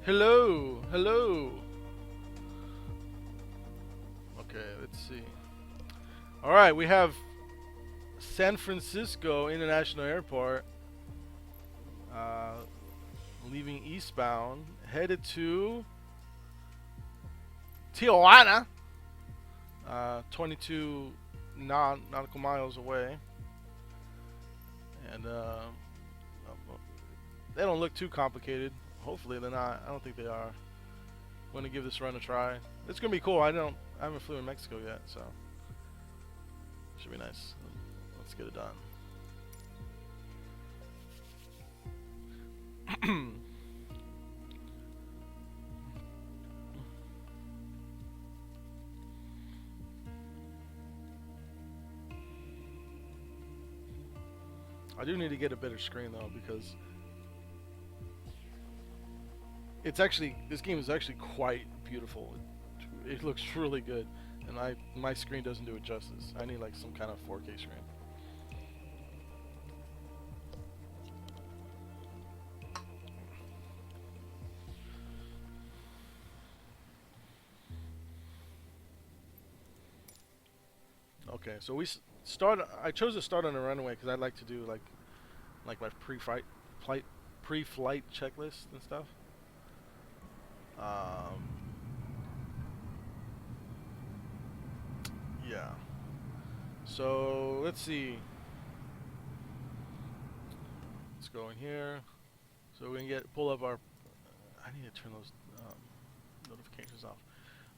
Hello, hello. Okay, let's see. All right, we have San Francisco International Airport, uh, leaving eastbound, headed to Tijuana, 22 nautical miles away, and they don't look too complicated. Hopefully, they're not. I don't think they are. I'm gonna give this run a try. It's gonna be cool. I haven't flew in Mexico yet, so should be nice. Let's get it done. I do need to get a better screen though because this game is actually quite beautiful. It looks really good, and my screen doesn't do it justice. I need like some kind of 4K screen. Okay, so we start. I chose to start on a runway because I like to do like my flight pre-flight checklist and stuff. Um, yeah. So let's see. Let's go in here. So we can pull up our. I need to turn those notifications off.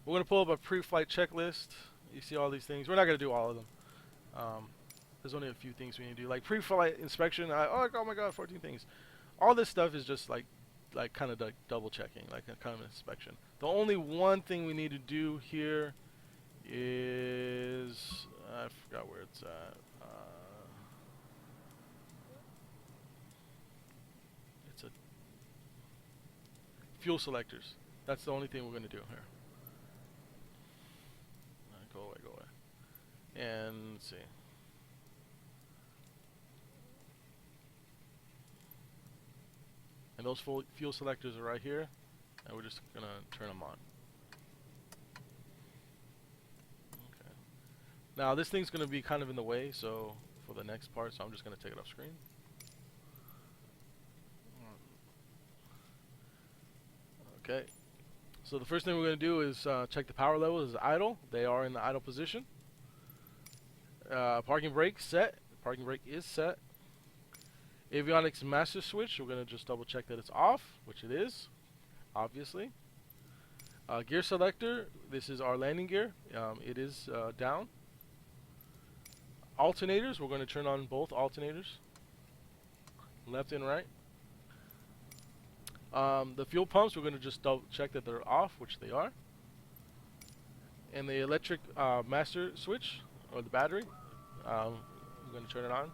We're gonna pull up a pre-flight checklist. You see all these things. We're not gonna do all of them. There's only a few things we need to do, like pre-flight inspection. Oh my god, 14 things. All this stuff is just like kind of like double checking, like a kind of inspection. The only one thing we need to do here is I forgot where it's at. It's a fuel selectors. That's the only thing we're gonna do here. Go away, go away. And let's see. And those fuel selectors are right here, and we're just gonna turn them on. Okay. Now this thing's gonna be kind of in the way, so for the next part, so I'm just gonna take it off screen. Okay. So the first thing we're gonna do is check the power levels. Is idle. They are in the idle position. Parking brake set. The parking brake is set. Avionics master switch, we're going to just double check that it's off, which it is, obviously. Gear selector, this is our landing gear. It is down. Alternators, we're going to turn on both alternators, left and right. The fuel pumps, we're going to just double check that they're off, which they are. And the electric master switch, or the battery, we're going to turn it on.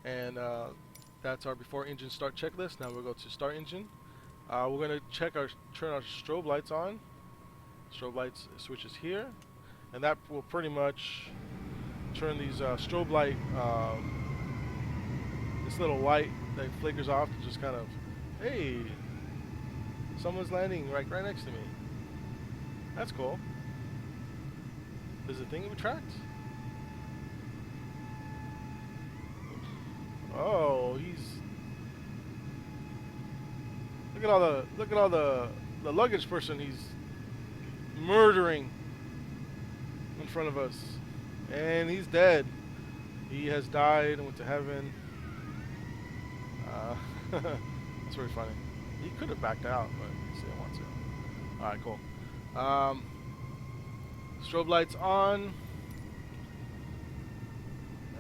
And that's our before engine start checklist. Now we'll go to start engine. We're going to turn our strobe lights on. Strobe lights switches here, and that will pretty much turn these strobe light, this little light that flickers off to just kind of, hey, someone's landing right next to me. That's cool. Does the thing retract? Oh, look at all the luggage person he's murdering in front of us. And he's dead. He has died and went to heaven. That's very funny. He could have backed out, but he didn't want to. Alright, cool. Strobe lights on.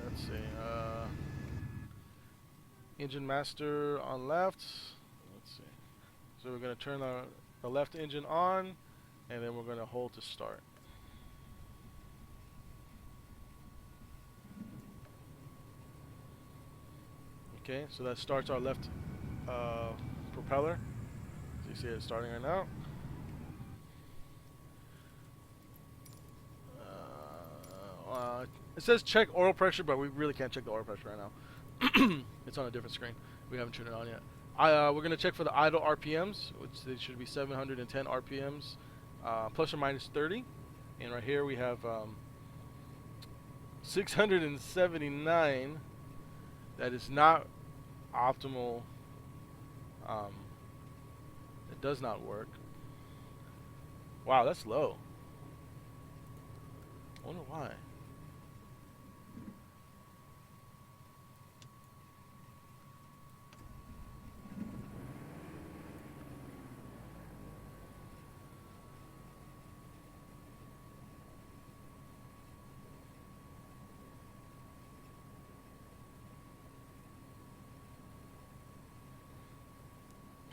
Let's see. Engine master on left. Let's see. So we're going to turn the left engine on, and then we're going to hold to start. Okay, so that starts our left propeller. So you see it starting right now. It says check oil pressure, but we really can't check the oil pressure right now. It's on a different screen. We haven't turned it on yet. We're gonna check for the idle RPMs, which they should be 710 RPMs, plus or minus 30. And right here we have 679. That is not optimal. It does not work. Wow, that's low. I wonder why.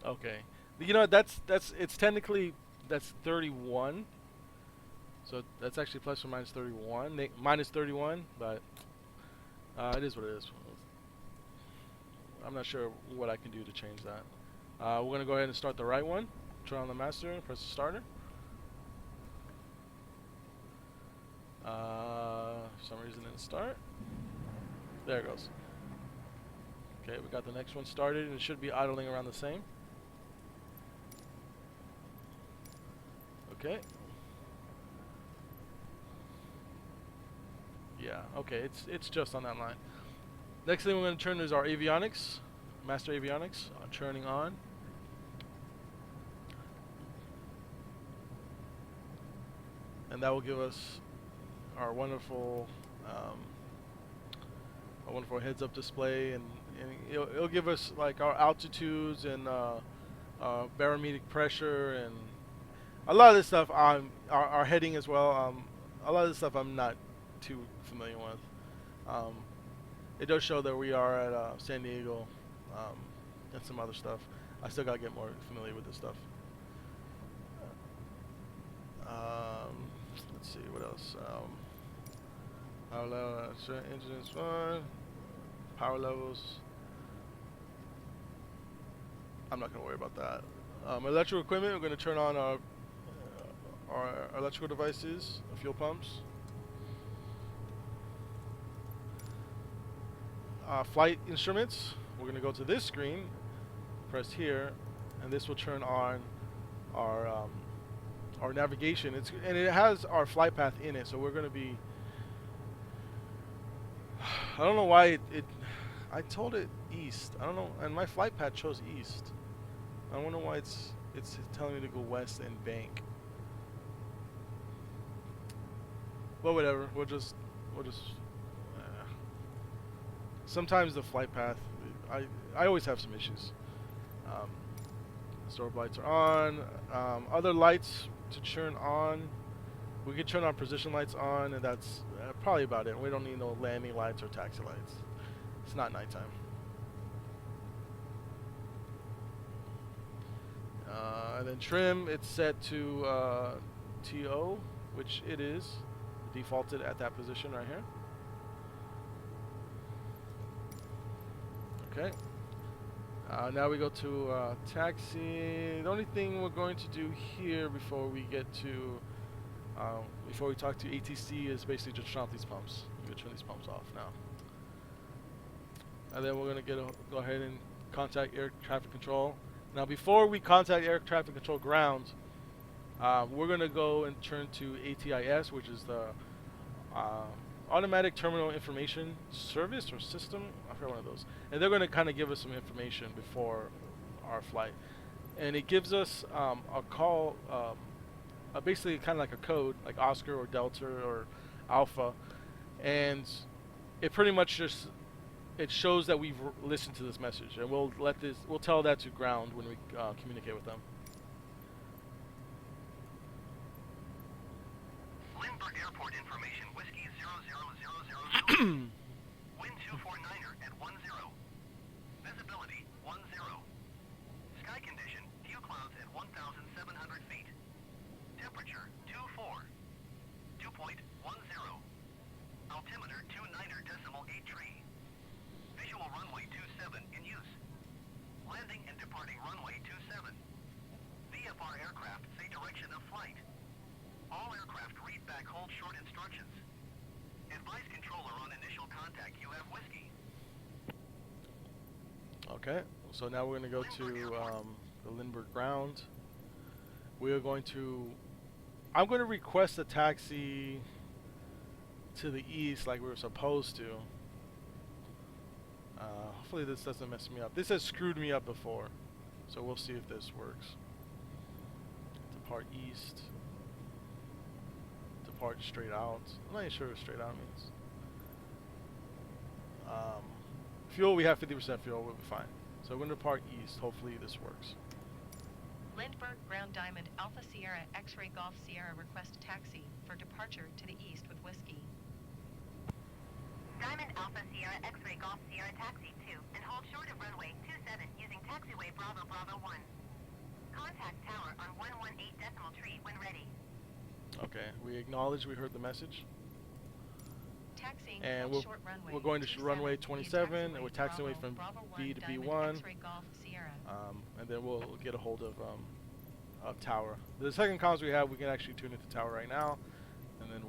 Okay, you know that's it's technically that's 31, so that's actually plus or minus 31, minus 31, but it is what it is. I'm not sure what I can do to change that. We're gonna go ahead and start the right one. Turn on the master, press the starter. For some reason it didn't start. There it goes. Okay, we got the next one started, and it should be idling around the same. Okay. Yeah, okay, it's just on that line. Next thing we're going to turn is our avionics, master avionics, turning on. And that will give us our wonderful heads-up display, and it'll give us like our altitudes and barometric pressure and a lot of this stuff. Our heading as well. A lot of this stuff I'm not too familiar with. It does show that we are at San Diego and some other stuff. I still gotta get more familiar with this stuff. Let's see what else. Power level, engine is fine. Power levels. I'm not gonna worry about that. Electrical equipment. We're gonna turn on our electrical devices, fuel pumps. Flight instruments. We're gonna go to this screen, press here, and this will turn on our navigation. And it has our flight path in it, so we're gonna be. I don't know why I told it east. I don't know, and my flight path chose east. I don't know why it's telling me to go west and bank. But whatever, we'll just. Sometimes the flight path, I always have some issues. Strobe lights are on. Other lights to turn on. We can turn our position lights on, and that's probably about it. We don't need no landing lights or taxi lights. It's not nighttime. And then trim, it's set to TO, which it is defaulted at that position right here. Okay. Now we go to taxi. The only thing we're going to do here before we get to before we talk to ATC is basically just turn off these pumps. We're gonna turn these pumps off now. And then we're gonna go ahead and contact air traffic control. Now before we contact air traffic control ground, we're gonna go and turn to ATIS, which is the Automatic Terminal Information Service or System. I forgot one of those. And they're gonna kind of give us some information before our flight, and it gives us a call. Basically kind of like a code, like Oscar or Delta or Alpha, and it pretty much just it shows that we've listened to this message, and we'll tell that to ground when we communicate with them. Lindbergh Airport information, whiskey 0000. Wind 249er at 10. Visibility 10. Sky condition, few clouds at 1,700 feet. Temperature 24. 2.10. Altimeter 29.83. Visual runway 27 in use. Landing and departing runway 27. VFR aircraft say direction of flight. All aircraft read back hold short instructions. Advise controller on initial Okay, so now we're going to go to the Lindbergh ground. We are going to, I'm going to request a taxi to the east like we were supposed to. Hopefully this doesn't mess me up. This has screwed me up before, so we'll see if this works. Depart east. Depart straight out. I'm not even sure what straight out means. Fuel, we have 50% fuel, we'll be fine. So we're going to depart east. Hopefully this works. Lindbergh Ground Diamond Alpha Sierra X-Ray Golf Sierra request taxi for departure to the east with whiskey. Diamond Alpha Sierra X-Ray Golf Sierra Taxi 2 and hold short of runway 27 using taxiway Bravo Bravo 1. Contact tower on 118 decimal tree when ready. Okay, we acknowledge we heard the message. Taxiing And short runway we're going to runway 27 and we're taxiing away from Bravo B to Diamond B1. X-Ray Golf Sierra. And then we'll get a hold of tower. The second comms we have, we can actually tune into tower right now, and then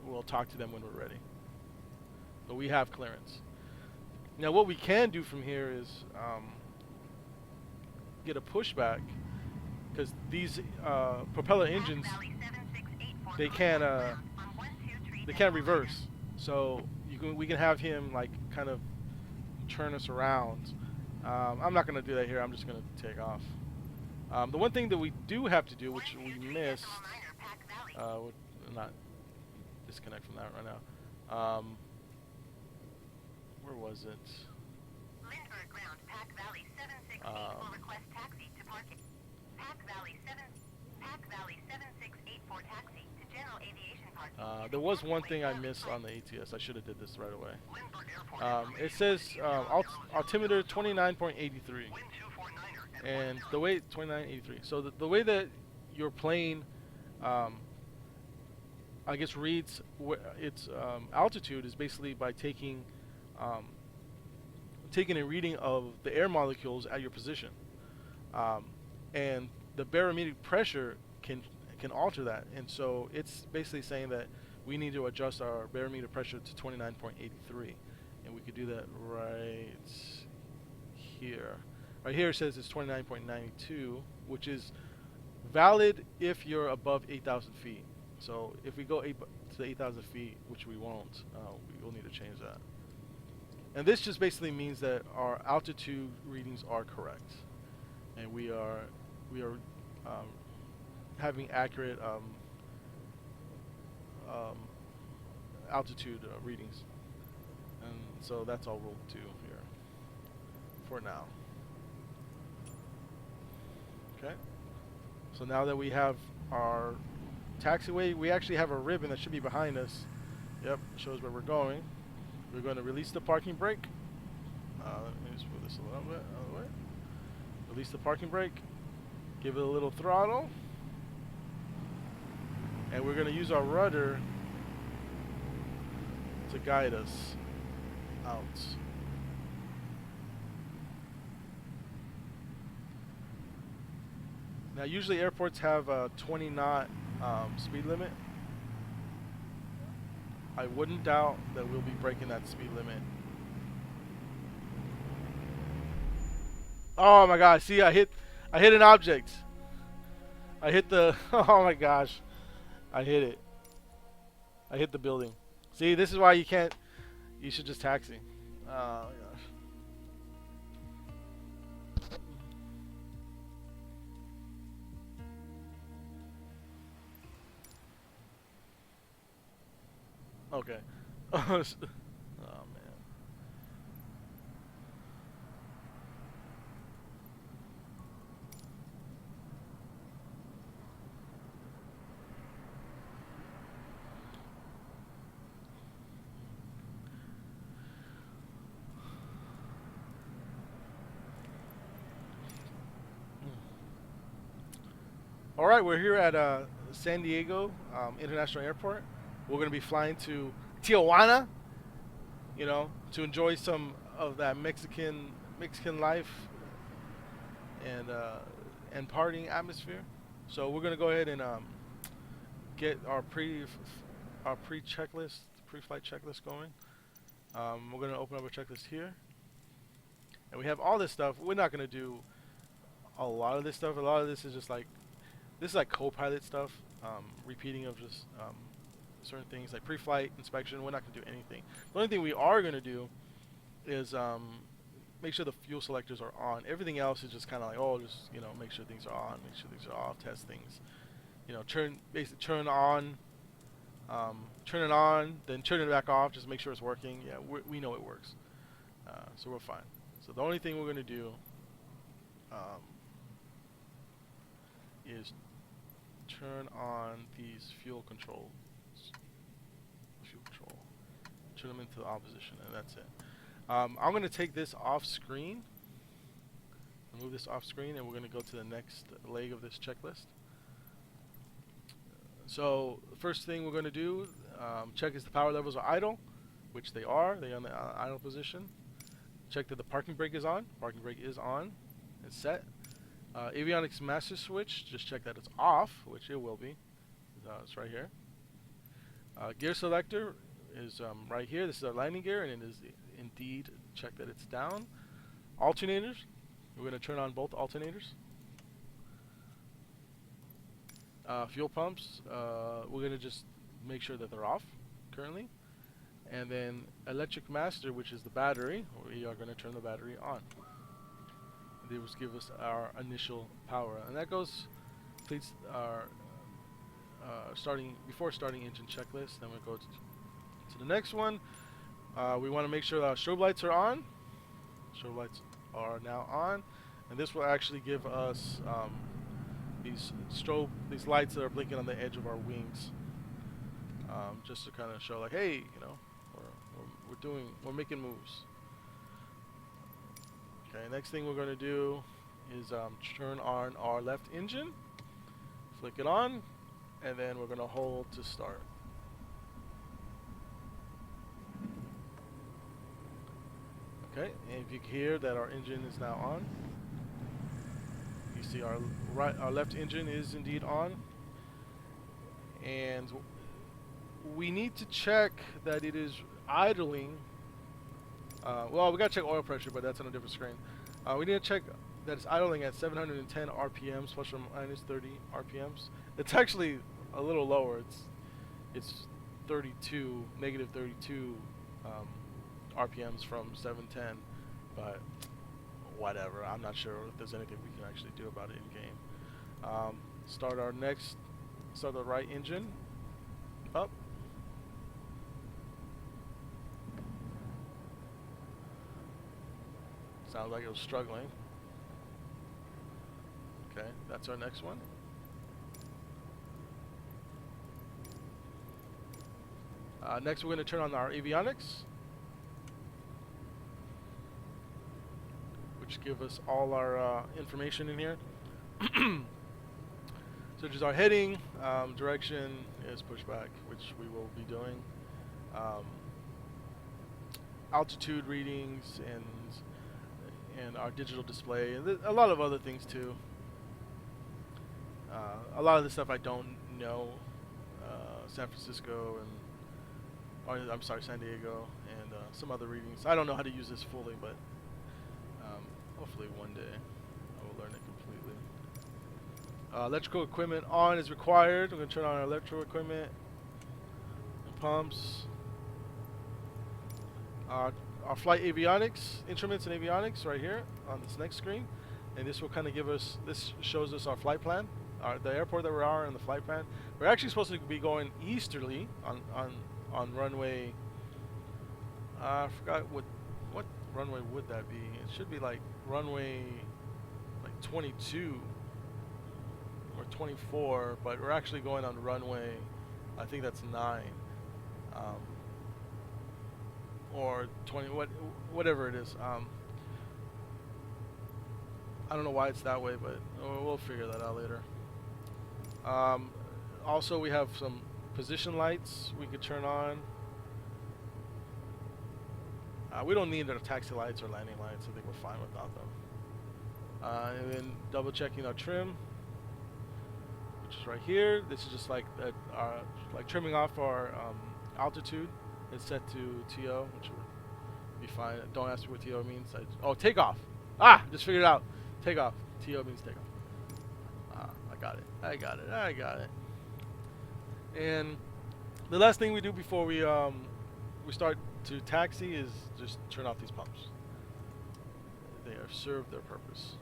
we'll talk to them when we're ready. But we have clearance. Now what we can do from here is get a pushback, because these propeller engines, they can't reverse. So we can have him like kind of turn us around. I'm not going to do that here. I'm just going to take off. The one thing that we do have to do, which we missed, we'll not disconnect from that right now. Where was it? Lindbergh Ground, Pack Valley 768 will request taxi to parking. Pack Valley 7684 taxi to General Aviation Parking. There was one thing I missed on the ATS. I should have did this right away. It says altimeter 29.83, and the way 29.83. So the way that your plane, I guess, reads its altitude is basically by taking a reading of the air molecules at your position, and the barometric pressure can alter that, and so it's basically saying that we need to adjust our barometric pressure to 29.83, and we could do that right here. Right here it says it's 29.92, which is valid if you're above 8,000 feet. So if we go to 8,000 feet, which we won't, we will need to change that. And this just basically means that our altitude readings are correct, and we are having accurate altitude readings, and so that's all we'll do here for now. Okay. So now that we have our taxiway, we actually have a ribbon that should be behind us. Yep, shows where we're going. We're going to release the parking brake. Let me just move this a little bit out of the way. Release the parking brake. Give it a little throttle. And we're going to use our rudder to guide us out. Now usually airports have a 20 knot speed limit. I wouldn't doubt that we'll be breaking that speed limit. Oh my gosh, see, I hit an object. I hit the, oh my gosh. I hit it. I hit the building. See, this is why you should just taxi. Oh my gosh. Okay. Oh man. All right, we're here at San Diego International Airport. We're going to be flying to Tijuana, you know, to enjoy some of that Mexican life and partying atmosphere. So we're going to go ahead and get our pre-flight checklist going. We're going to open up a checklist here. And we have all this stuff. We're not going to do a lot of this stuff. A lot of this is just like, this is like co-pilot stuff, repeating of just certain things like pre-flight inspection. We're not going to do anything. The only thing we are going to do is make sure the fuel selectors are on. Everything else is just kind of like, oh, just, you know, make sure things are on, make sure things are off, test things. You know, basically turn on, turn it on, then turn it back off, just make sure it's working. Yeah, we know it works. So we're fine. So the only thing we're going to do is turn on these fuel control, turn them into opposition, and that's it. I'm going to take this off screen, move this off screen, and we're going to go to the next leg of this checklist. So the first thing we're going to do, check if the power levels are idle, which they are. They're on the idle position. Check that the parking brake is on. Parking brake is on. It's set. Avionics master switch, just check that it's off, which it will be. It's right here. Gear selector is right here. This is our landing gear, and it is indeed check that it's down. Alternators, we're going to turn on both alternators. Fuel pumps, we're going to just make sure that they're off currently. And then electric master, which is the battery, we are going to turn the battery on. They will give us our initial power, and that goes completes our before starting engine checklist. Then we go to the next one. We want to make sure that our strobe lights are on. Strobe lights are now on, and this will actually give us these lights that are blinking on the edge of our wings, just to kind of show like, hey, you know, we're making moves. Okay, next thing we're going to do is turn on our left engine, flick it on, and then we're going to hold to start. Okay, and if you can hear that our engine is now on, you see our left engine is indeed on, and we need to check that it is idling. Well, we gotta check oil pressure, but that's on a different screen. We need to check that it's idling at 710 RPMs plus or minus 30 RPMs. It's actually a little lower. It's 32, negative 32 RPMs from 710, but whatever. I'm not sure if there's anything we can actually do about it in game. Start the right engine up. Sounds like it was struggling. Okay, that's our next one. Next, we're going to turn on our avionics, which give us all our information in here. Such as our heading, direction is pushback, which we will be doing. Altitude readings and our digital display, and a lot of other things too. A lot of the stuff I don't know. San Francisco San Diego, and some other readings. I don't know how to use this fully, but hopefully one day I will learn it completely. Electrical equipment on is required. We're going to turn on our electrical equipment and pumps. Our flight avionics, instruments and avionics right here on this next screen. And this will kind of this shows us our flight plan, the airport that we are and the flight plan. We're actually supposed to be going easterly on runway, I forgot what runway would that be. It should be like runway like 22 or 24, but we're actually going on runway, I think that's 9. Or 20, whatever it is. I don't know why it's that way, but we'll figure that out later. Also, we have some position lights we could turn on. We don't need our taxi lights or landing lights. I think we're fine without them. And then double checking our trim, which is right here. This is just like trimming off our altitude. It's set to TO, which Be fine. Don't ask me what TO means. Oh, takeoff. Ah, just figured it out. Takeoff. TO means takeoff. Ah, I got it. I got it. I got it. And the last thing we do before we start to taxi is just turn off these pumps. They have served their purpose,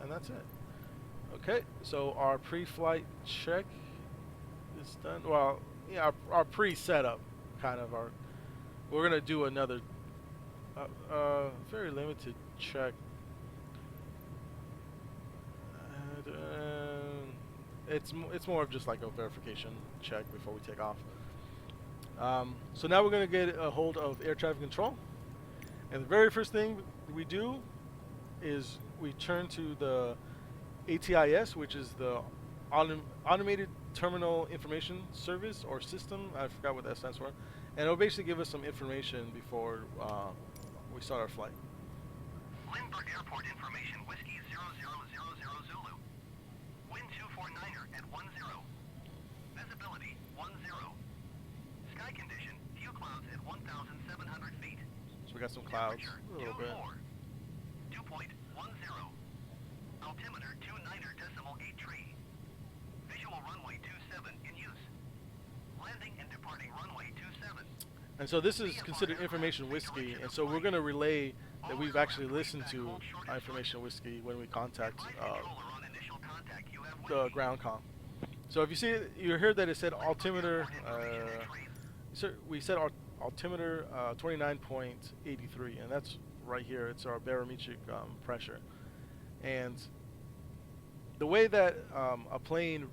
and that's it. Okay, so our pre-flight check is done. Well, yeah, our pre-setup kind of our. We're gonna do another very limited check. It's more of just like a verification check before we take off. So now we're gonna get a hold of air traffic control, and the very first thing we do is we turn to the ATIS, which is the Automated Terminal Information Service or System. I forgot what that stands for, and it'll basically give us some information before we start our flight. Lindbergh Airport information, Whiskey 0000 Zulu. Wind 249er at 10. Visibility 10. Sky condition, few clouds at 1,700 feet. So we got some clouds, a little bit. 2.10. Altimeter 29.83. Visual runway 27 in use. Landing and departing runway 27. And so this is considered information whiskey, and so we're going to relay that we've actually listened to information whiskey when we contact the ground comm. So if you see, you heard that it said altimeter. We said altimeter 29.83, and that's right here. It's our barometric pressure, and the way that a plane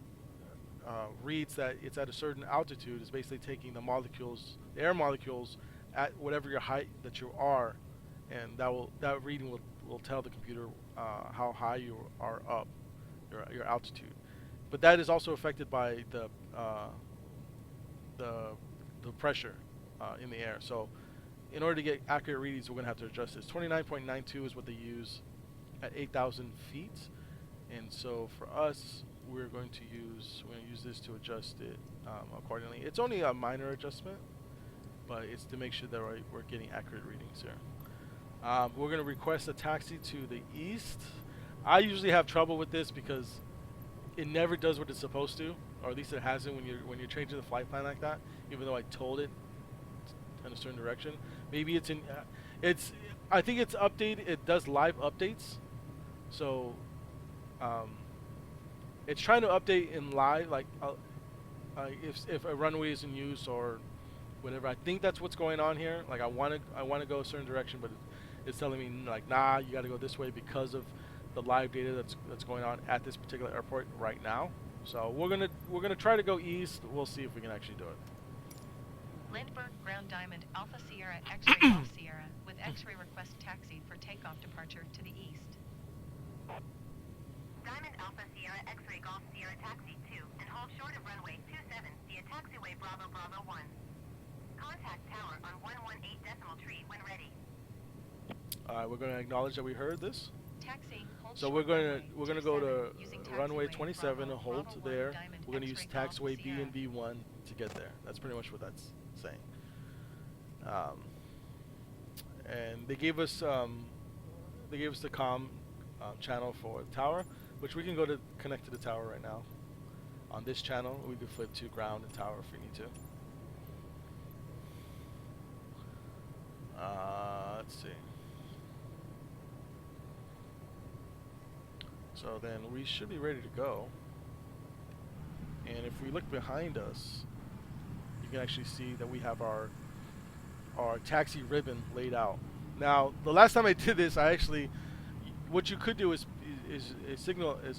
reads that it's at a certain altitude is basically taking the molecules, the air molecules, at whatever your height that you are, and that reading will tell the computer how high you are up, your altitude. But that is also affected by the pressure in the air. So in order to get accurate readings, we're going to have to adjust this. 29.92 is what they use at 8,000 feet, and so for us, we're going to use this to adjust it accordingly. It's only a minor adjustment, but it's to make sure that we're getting accurate readings here. We're going to request a taxi to the east. I usually have trouble with this because it never does what it's supposed to, or at least it hasn't when you're changing the flight plan like that. Even though I told it in a certain direction, maybe it's in. I think it's updated. It does live updates, so. It's trying to update in live, like if a runway is in use or whatever. I think that's what's going on here. Like I want to go a certain direction, but it's telling me like, nah, you got to go this way because of the live data that's going on at this particular airport right now. So we're gonna try to go east. We'll see if we can actually do it. Lindbergh Ground Diamond Alpha Sierra X-ray Golf Sierra with X-ray request taxi for takeoff departure to the east. Diamond Alpha Sierra X-ray Golf Sierra Taxi 2 and hold short of runway 27 via taxiway Bravo Bravo 1. Contact tower on 118.3 when ready. We're going to acknowledge that we heard this. Taxi, hold So short we're going to go to using runway taxiway 27 and Bravo hold Bravo there. 1 Diamond We're going to use X-ray Golf taxiway B Sierra. and B1 to get there. That's pretty much what that's saying. And they gave us the comm channel for the tower, which we can go to connect to the tower right now. On this channel, we can flip to ground and tower if we need to. Let's see. So then we should be ready to go. And if we look behind us, you can actually see that we have our taxi ribbon laid out. Now, the last time I did this, what you could do is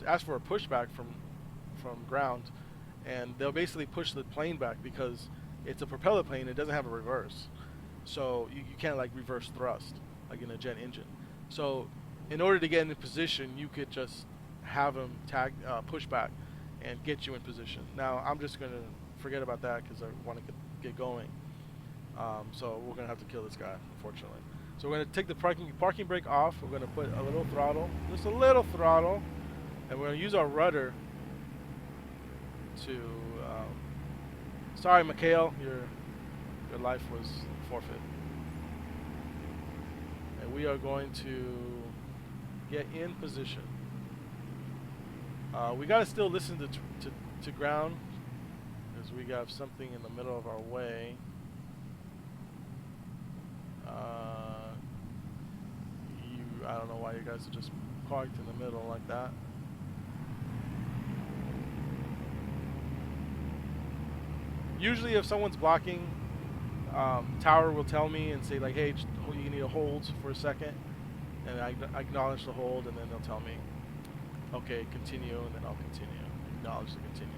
ask for a pushback from ground, and they'll basically push the plane back because it's a propeller plane. It doesn't have a reverse, so you can't like reverse thrust like in a jet engine. So in order to get into position, you could just have them push back and get you in position. Now I'm just gonna forget about that because I want to get going. So we're gonna have to kill this guy, unfortunately. So we're gonna take the parking brake off. We're gonna put a little throttle, just a little throttle, and we're gonna use our rudder to. Sorry, Mikhail, your life was forfeit. we are going to get in position. We gotta still listen to ground, because we got something in the middle of our way. I don't know why you guys are just parked in the middle like that. Usually if someone's blocking, tower will tell me and say like, hey, you need to hold for a second, and I acknowledge the hold, and then they'll tell me, okay, continue, and then I'll continue. Acknowledge to continue.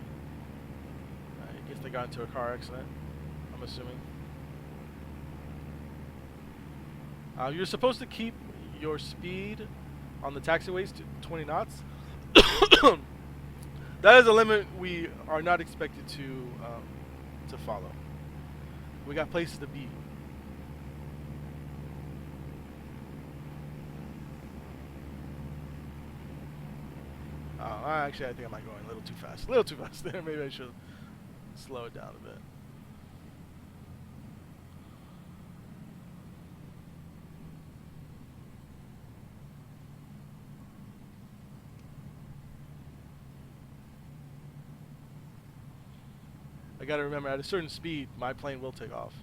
I guess they got into a car accident, I'm assuming. You're supposed to keep your speed on the taxiways to 20 knots. That is a limit we are not expected to follow. We got places to be. Actually, I think I might go a little too fast. A little too fast there. Maybe I should slow it down a bit. I gotta remember, at a certain speed, my plane will take off.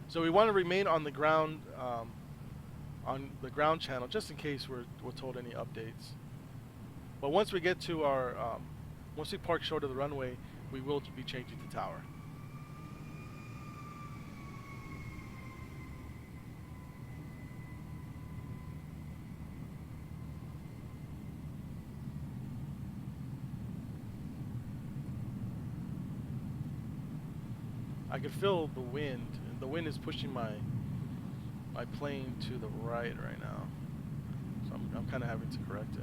So we want to remain on the ground channel, just in case we're told any updates. But once we get to our, once we park short of the runway, we will be changing to tower. I can feel the wind. The wind is pushing my plane to the right now, so I'm kind of having to correct it.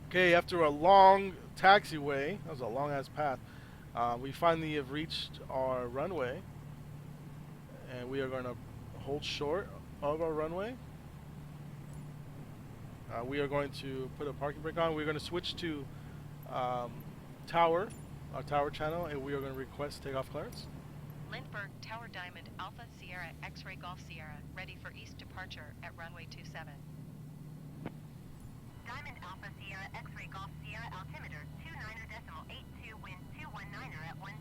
Okay, after a long taxiway, that was a long ass path, we finally have reached our runway, and we are going to hold short of our runway. We are going to put a parking brake on. We're going to switch to tower, our tower channel, and we are going to request takeoff clearance. Lindbergh Tower Diamond Alpha Sierra X-Ray Golf Sierra, ready for east departure at runway 27. Diamond Alpha Sierra X-Ray Golf Sierra altimeter 29.82, wind 219er at 12.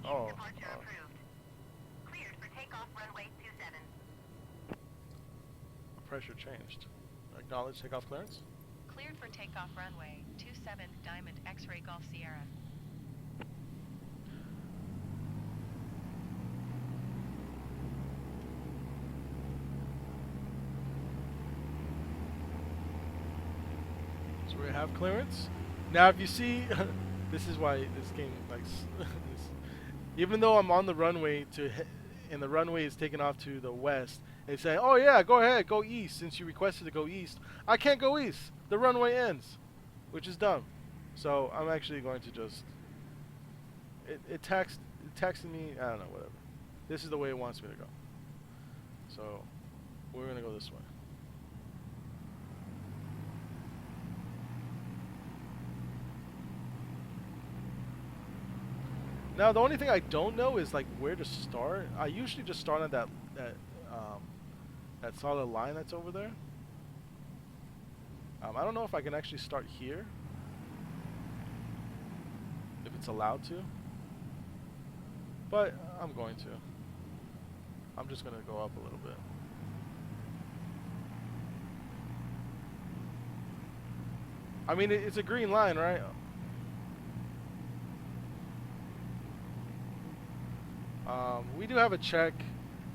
Oh. Departure approved. Cleared for takeoff runway 27. Pressure changed. Acknowledge takeoff clearance. Cleared for takeoff runway 27 Diamond X-Ray Golf Sierra. So we have clearance. Now if you see, this is why this game likes this. Even though I'm on the runway and the runway is taken off to the west, they say, oh yeah, go ahead, go east, since you requested to go east. I can't go east. The runway ends, which is dumb. So I'm actually going to just, it texted me, I don't know, whatever. This is the way it wants me to go. So we're going to go this way. Now the only thing I don't know is like where to start. I usually just start on that solid line that's over there. I don't know if I can actually start here, if it's allowed to, but I'm going to. I'm just going to go up a little bit. I mean, it's a green line, right? We do have a check,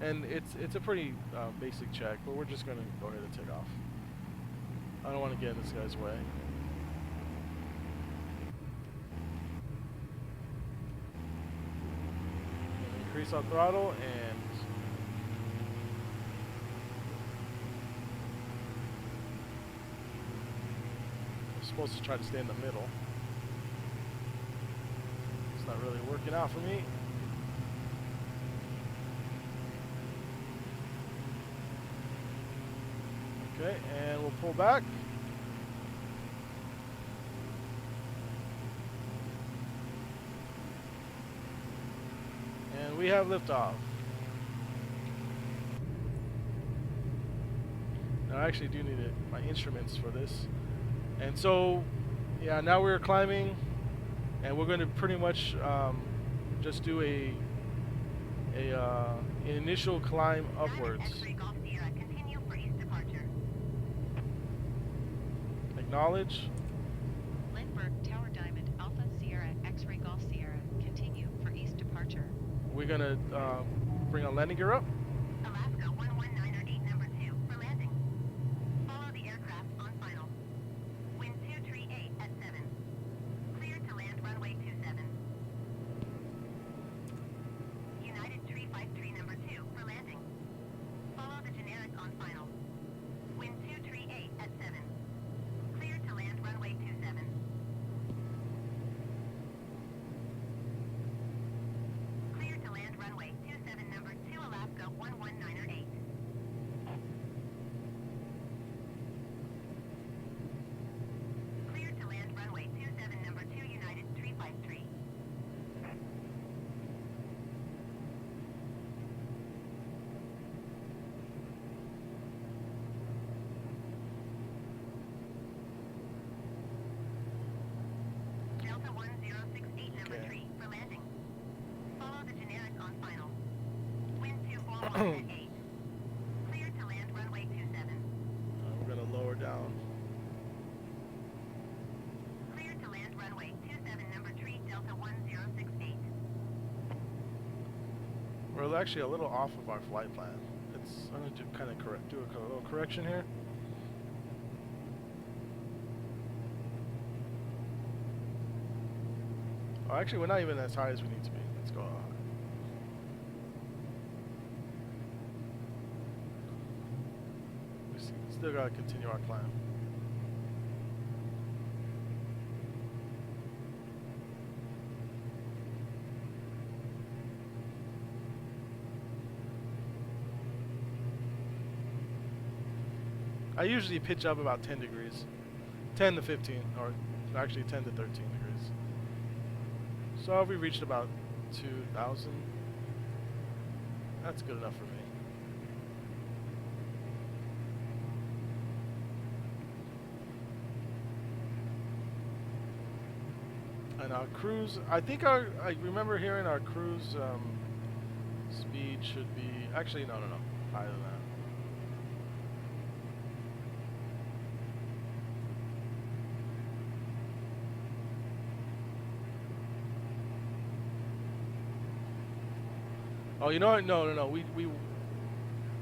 and it's a pretty basic check, but we're just going to go ahead and take off. I don't want to get in this guy's way. Increase our throttle, and I'm supposed to try to stay in the middle. It's not really working out for me. Okay, and we'll pull back. And we have liftoff. Now I actually do need my instruments for this. And so, yeah, now we're climbing, and we're going to pretty much just do an initial climb upwards. Acknowledge. Lindbergh Tower Diamond Alpha Sierra X-Ray Golf Sierra, continue for east departure. We're going to bring our landing gear up. Alaska 119er 8 number 2 for landing. Follow the aircraft on final. Wind 238 at 7. Clear to land runway 27. United 353 number 2 for landing. Follow the generic on final. Wind 238 at 7. Clear to land runway 27. Clear to land runway 27 number 2 Alaska 119er 8. Clear to land runway 27 number 2 United 353. Delta 1068 number Okay. 3 for landing. Follow the generic on final. Wind 241 at 8. Clear to land runway 27. We're going to lower down. Clear to land runway 27 number 3 Delta 1068. We're actually a little off of our flight plan. I'm going to kind of do a little correction here. Oh, actually, we're not even as high as we need to be. Let's go high. We still got to continue our climb. I usually pitch up about 10 degrees. 10 to 15, or actually 10 to 13 degrees. So we reached about 2,000. That's good enough for me. And our cruise, I remember hearing our cruise speed should be, actually no, higher than that. Oh, you know what? No.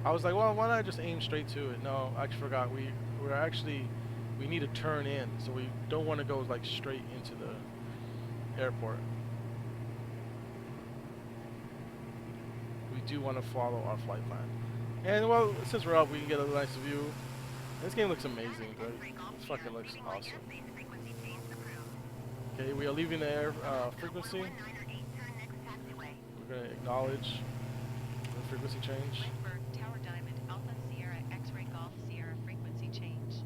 I was like, well, why not just aim straight to it? No, I actually forgot. We need to turn in, so we don't want to go like straight into the airport. We do want to follow our flight plan. And well, since we're up, we can get a nice view. This game looks amazing, but it fucking looks awesome. Okay, we are leaving the air frequency. We're going to acknowledge the frequency change. Lindbergh, Tower Diamond, Alpha Sierra, X-Ray Golf Sierra frequency change.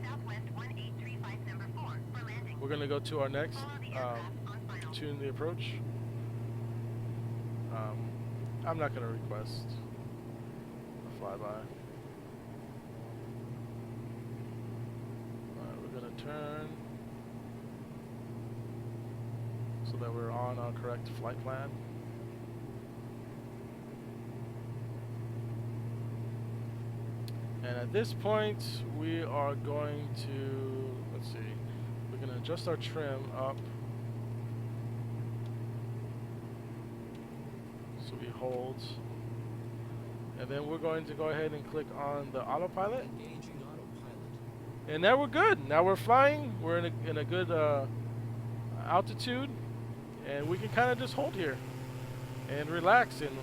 Southwest 1835 number 4 for landing. We're going to go to our next, Follow the aircraft on final. tune the approach. I'm not going to request a flyby. Alright, we're going to turn so that we're on our correct flight plan. And at this point, we are going to, let's see, we're going to adjust our trim up. So we hold. And then we're going to go ahead and click on the autopilot. Engaging autopilot. And now we're good. Now we're flying. We're in a good altitude. And we can kind of just hold here and relax and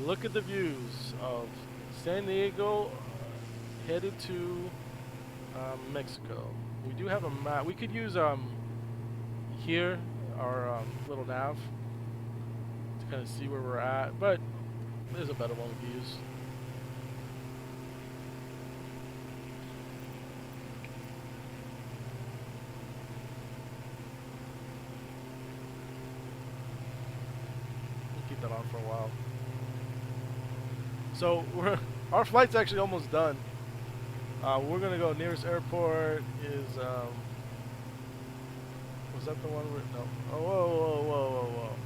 look at the views of San Diego headed to Mexico. We do have a map. We could use here our little nav to kind of see where we're at, but there's a better one we could use. We'll keep that on for a while. So our flight's actually almost done. We're gonna go nearest airport is was that the one where no? Oh, whoa.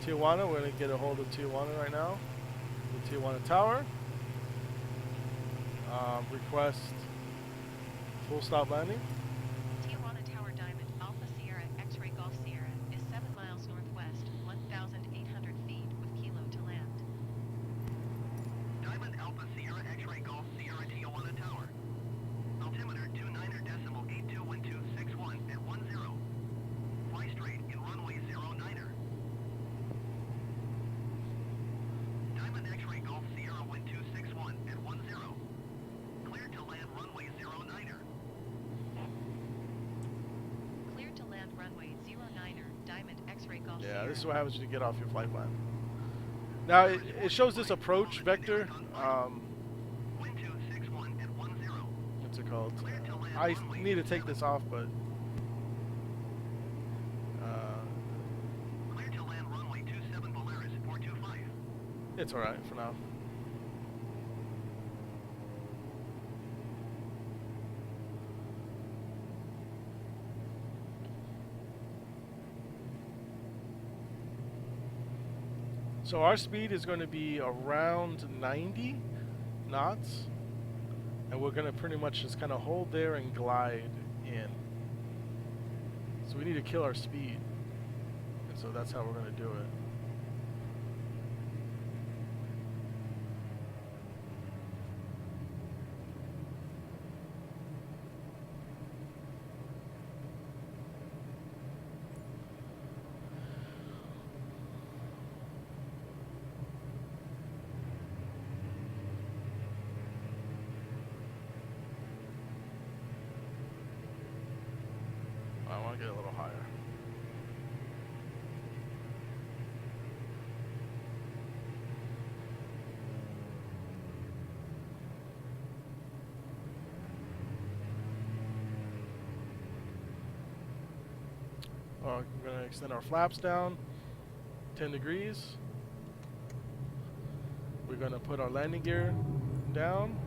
Tijuana. We're gonna get a hold of Tijuana right now. The Tijuana Tower. Request full stop landing. Tijuana Tower Diamond, Alpha Sierra, X-Ray Golf Sierra is 7 miles northwest, 1,800 feet with Kilo to land. Diamond Alpha Sierra X-Ray Golf Sierra Tijuana Tower. Altimeter 29.821261 at 10. Fly straight in runway 09er. Diamond X-Ray Golf Sierra wind 261 at 10. Cleared to land runway 09er. Cleared to land runway 09er, Diamond X-Ray Golf Yeah, Sierra. this is what happens when you get off your flight plan. Now it shows this approach vector. Wind 261 at 10. What's it called? I need to take this off, but Cleared to land runway 27 Polaris 425. it's alright for now. So our speed is going to be around 90 knots, and we're going to pretty much just kind of hold there and glide in. So we need to kill our speed, and so that's how we're going to do it. I want to get a little higher. we're gonna extend our flaps down 10 degrees. We're gonna put our landing gear down.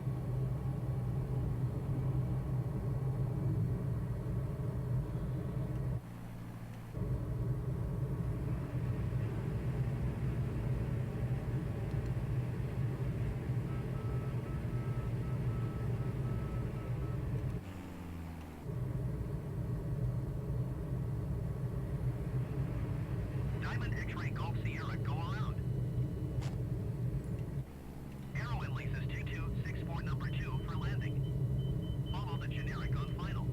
Diamond X-ray Golf Sierra, go around. Aero in leases 2264 number 2 for landing. Follow the generic on final.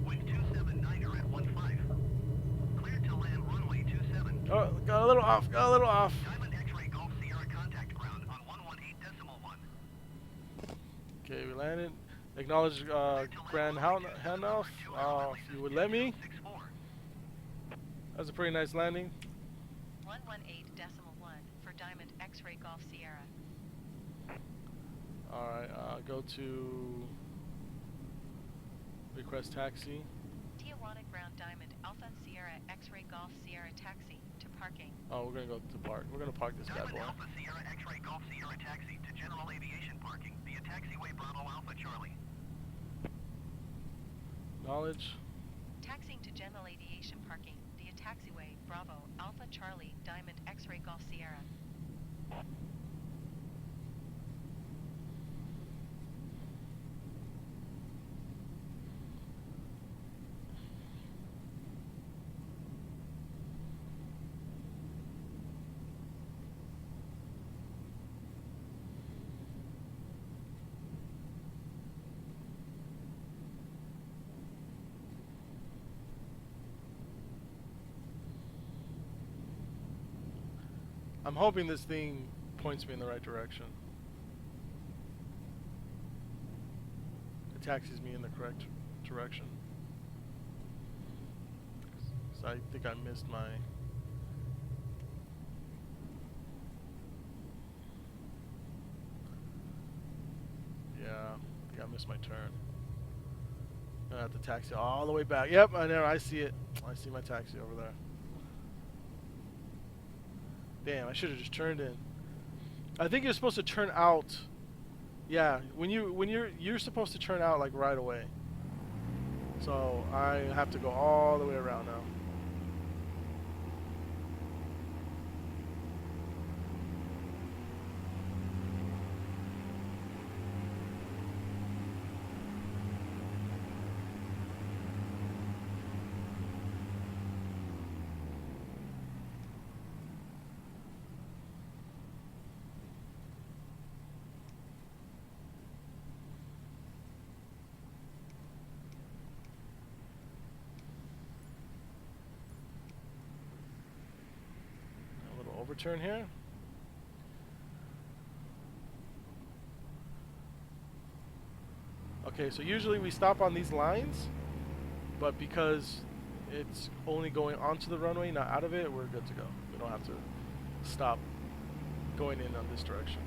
Wind 279er at 15. Cleared to land runway 27. Oh, got a little off. Got a little off. Diamond X-ray Golf Sierra contact ground on 118.1. Okay, we landed. Acknowledge Grand Handoff. If you would let me. 64. That was a pretty nice landing. 118.1 for Diamond X-Ray Golf Sierra. Alright, go to request taxi. Tijuana Ground Diamond Alpha Sierra X-Ray Golf Sierra taxi to parking. Oh, we're gonna go to park. We're gonna park this bad Diamond boy. Alpha Sierra X-ray Golf Sierra taxi to general aviation parking via taxiway Bravo Alpha Charlie. Acknowledge. Taxiing to general aviation parking via taxiway Bravo Alpha Charlie Diamond X-Ray Golf Sierra. I'm hoping this thing points me in the right direction. It taxis me in the correct direction. 'Cause I think I missed my... Yeah, I think I missed my turn. I have to taxi all the way back. Yep, I know, I see it. I see my taxi over there. Damn, I should have just turned in. I think you're supposed to turn out. Yeah, when you're supposed to turn out like right away. So I have to go all the way around now. Overturn here. Okay, so usually we stop on these lines, but because it's only going onto the runway, not out of it, we're good to go. We don't have to stop going in on this direction.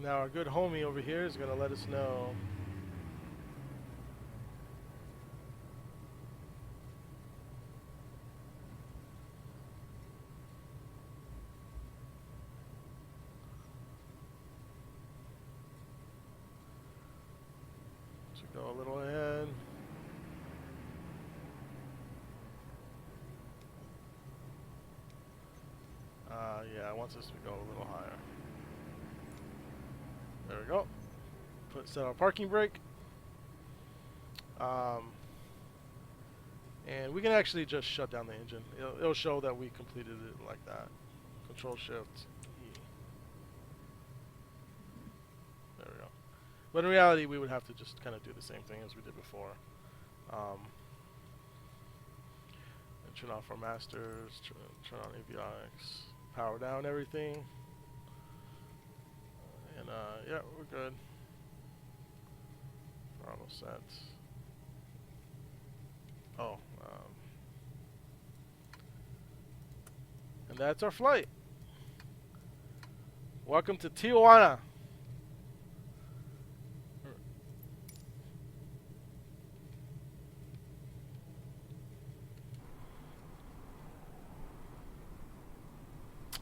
Now our good homie over here is gonna let us know. So go a little ahead. Yeah, it wants us to go a little higher. There we go. Set our parking brake. And we can actually just shut down the engine. It'll show that we completed it like that. Control Shift E. There we go. But in reality, we would have to just kind of do the same thing as we did before. And turn off our masters, turn on avionics, power down everything. And yeah, we're good. We're almost set. Oh, and that's our flight. Welcome to Tijuana.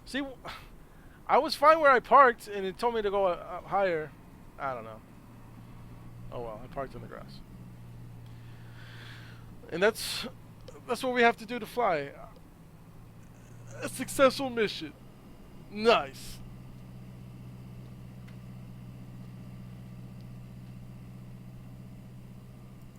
See, I was fine where I parked, and it told me to go up higher. I don't know. Oh well, I parked in the grass. And that's what we have to do to fly. A successful mission. Nice.